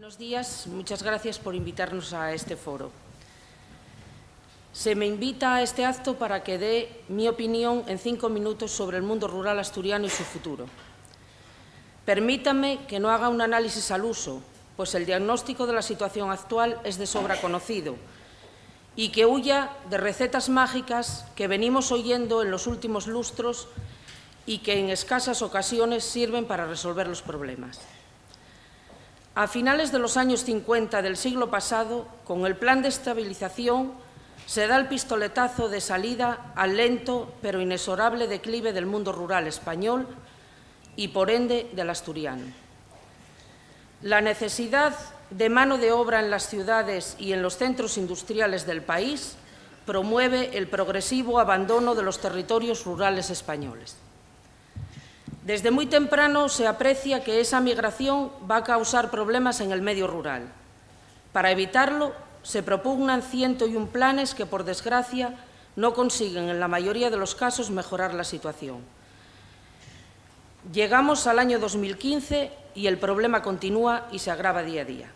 Buenos días, muchas gracias por invitarnos a este foro. Se me invita a este acto para que dé mi opinión en 5 minutos sobre el mundo rural asturiano y su futuro. Permítanme que no haga un análisis al uso, pues el diagnóstico de la situación actual es de sobra conocido, y que huya de recetas mágicas que venimos oyendo en los últimos lustros y que en escasas ocasiones sirven para resolver los problemas. A finales de los años 50 del siglo pasado, con el Plan de Estabilización, se da el pistoletazo de salida al lento pero inexorable declive del mundo rural español y, por ende, del asturiano. La necesidad de mano de obra en las ciudades y en los centros industriales del país promueve el progresivo abandono de los territorios rurales españoles. Desde muy temprano se aprecia que esa migración va a causar problemas en el medio rural. Para evitarlo, se propugnan 101 planes que, por desgracia, no consiguen en la mayoría de los casos mejorar la situación. Llegamos al año 2015 y el problema continúa y se agrava día a día.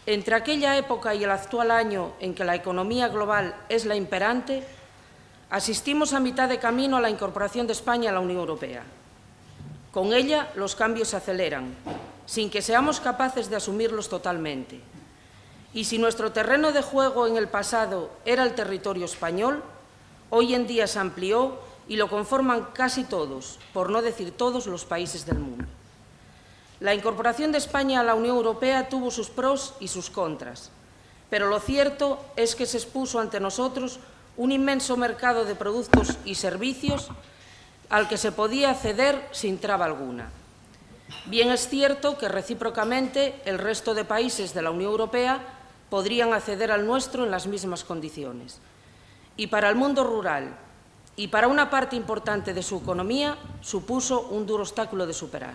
Entre aquella época y el actual año en que la economía global es la imperante, asistimos a mitad de camino a la incorporación de España a la Unión Europea. Con ella, los cambios se aceleran, sin que seamos capaces de asumirlos totalmente. Y si nuestro terreno de juego en el pasado era el territorio español, hoy en día se amplió y lo conforman casi todos, por no decir todos, los países del mundo. La incorporación de España a la Unión Europea tuvo sus pros y sus contras, pero lo cierto es que se expuso ante nosotros un inmenso mercado de productos y servicios al que se podía acceder sin traba alguna. Bien es cierto que recíprocamente el resto de países de la Unión Europea podrían acceder al nuestro en las mismas condiciones. Y para el mundo rural y para una parte importante de su economía supuso un duro obstáculo de superar.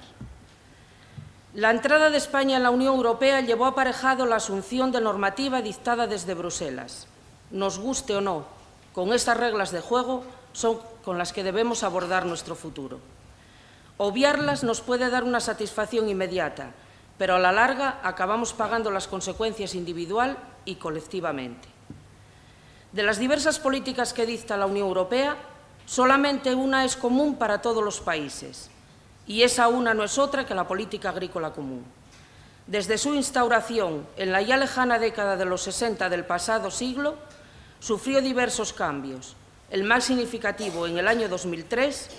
La entrada de España en la Unión Europea llevó aparejado la asunción de normativa dictada desde Bruselas. Nos guste o no, con estas reglas de juego son con las que debemos abordar nuestro futuro. Obviarlas nos puede dar una satisfacción inmediata, pero a la larga acabamos pagando las consecuencias individual y colectivamente. De las diversas políticas que dicta la Unión Europea, solamente una es común para todos los países, y esa una no es otra que la política agrícola común. Desde su instauración en la ya lejana década de los 60 del pasado siglo, sufrió diversos cambios. El más significativo en el año 2003,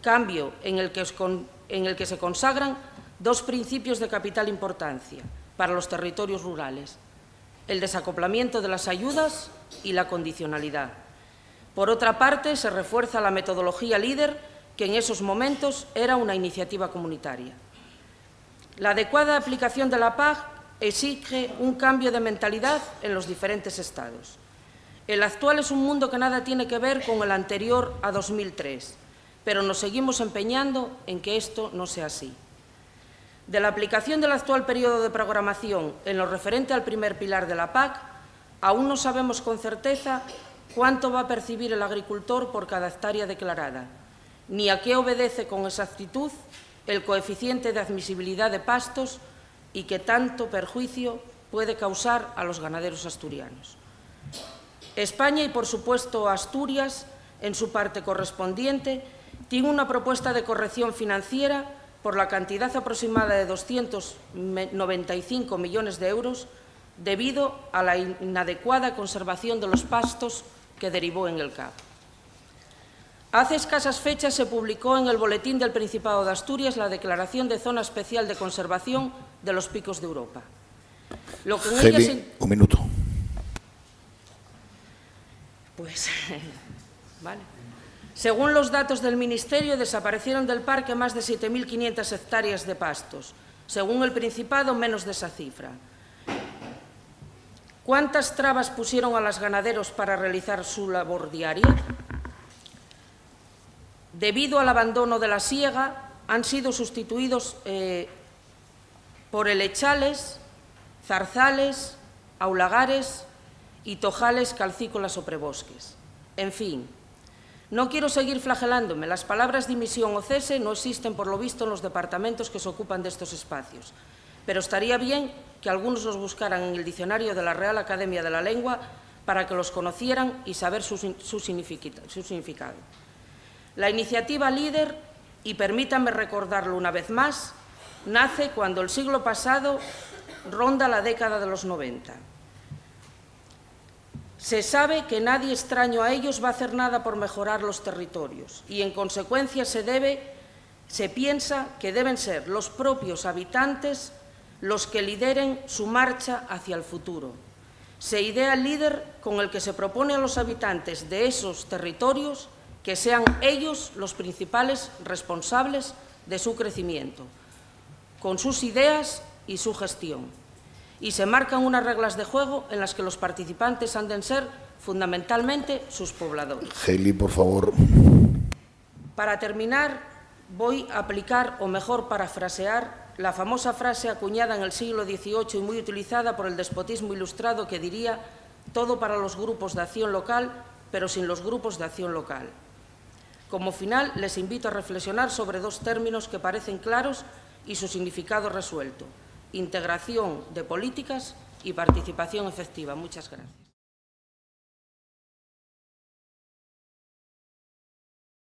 cambio en el que se consagran dos principios de capital importancia para los territorios rurales: el desacoplamiento de las ayudas y la condicionalidad. Por otra parte, se refuerza la metodología líder, que en esos momentos era una iniciativa comunitaria. La adecuada aplicación de la PAC exige un cambio de mentalidad en los diferentes estados. El actual es un mundo que nada tiene que ver con el anterior a 2003, pero nos seguimos empeñando en que esto no sea así. De la aplicación del actual periodo de programación en lo referente al primer pilar de la PAC, aún no sabemos con certeza cuánto va a percibir el agricultor por cada hectárea declarada, ni a qué obedece con exactitud el coeficiente de admisibilidad de pastos y qué tanto perjuicio puede causar a los ganaderos asturianos. España y, por supuesto, Asturias, en su parte correspondiente, tiene una propuesta de corrección financiera por la cantidad aproximada de 295 millones de euros debido a la inadecuada conservación de los pastos que derivó en el CAP. Hace escasas fechas se publicó en el Boletín del Principado de Asturias la declaración de zona especial de conservación de los picos de Europa. Lo que en ella un minuto. Vale. Según los datos del Ministerio, desaparecieron del parque más de 7.500 hectáreas de pastos. Según el Principado, menos de esa cifra. ¿Cuántas trabas pusieron a los ganaderos para realizar su labor diaria? Debido al abandono de la siega, han sido sustituidos por helechales, zarzales, aulagares y tojales, calcícolas o prebosques. En fin, no quiero seguir flagelándome. Las palabras dimisión o cese no existen, por lo visto, en los departamentos que se ocupan de estos espacios. pero estaría bien que algunos los buscaran en el diccionario de la Real Academia de la Lengua para que los conocieran y saber su significado. La iniciativa LEADER, y permítanme recordarlo una vez más, nace cuando el siglo pasado ronda la década de los 90. Se sabe que nadie extraño a ellos va a hacer nada por mejorar los territorios y, en consecuencia, se piensa que deben ser los propios habitantes los que lideren su marcha hacia el futuro. Se idea el LEADER con el que se propone a los habitantes de esos territorios que sean ellos los principales responsables de su crecimiento, con sus ideas y su gestión. Y se marcan unas reglas de juego en las que los participantes han de ser fundamentalmente sus pobladores. Hailey, por favor. Para terminar, voy a aplicar, o mejor parafrasear, la famosa frase acuñada en el siglo XVIII y muy utilizada por el despotismo ilustrado que diría: todo para los grupos de acción local, pero sin los grupos de acción local. Como final, les invito a reflexionar sobre dos términos que parecen claros y su significado resuelto: integración de políticas y participación efectiva. Muchas gracias.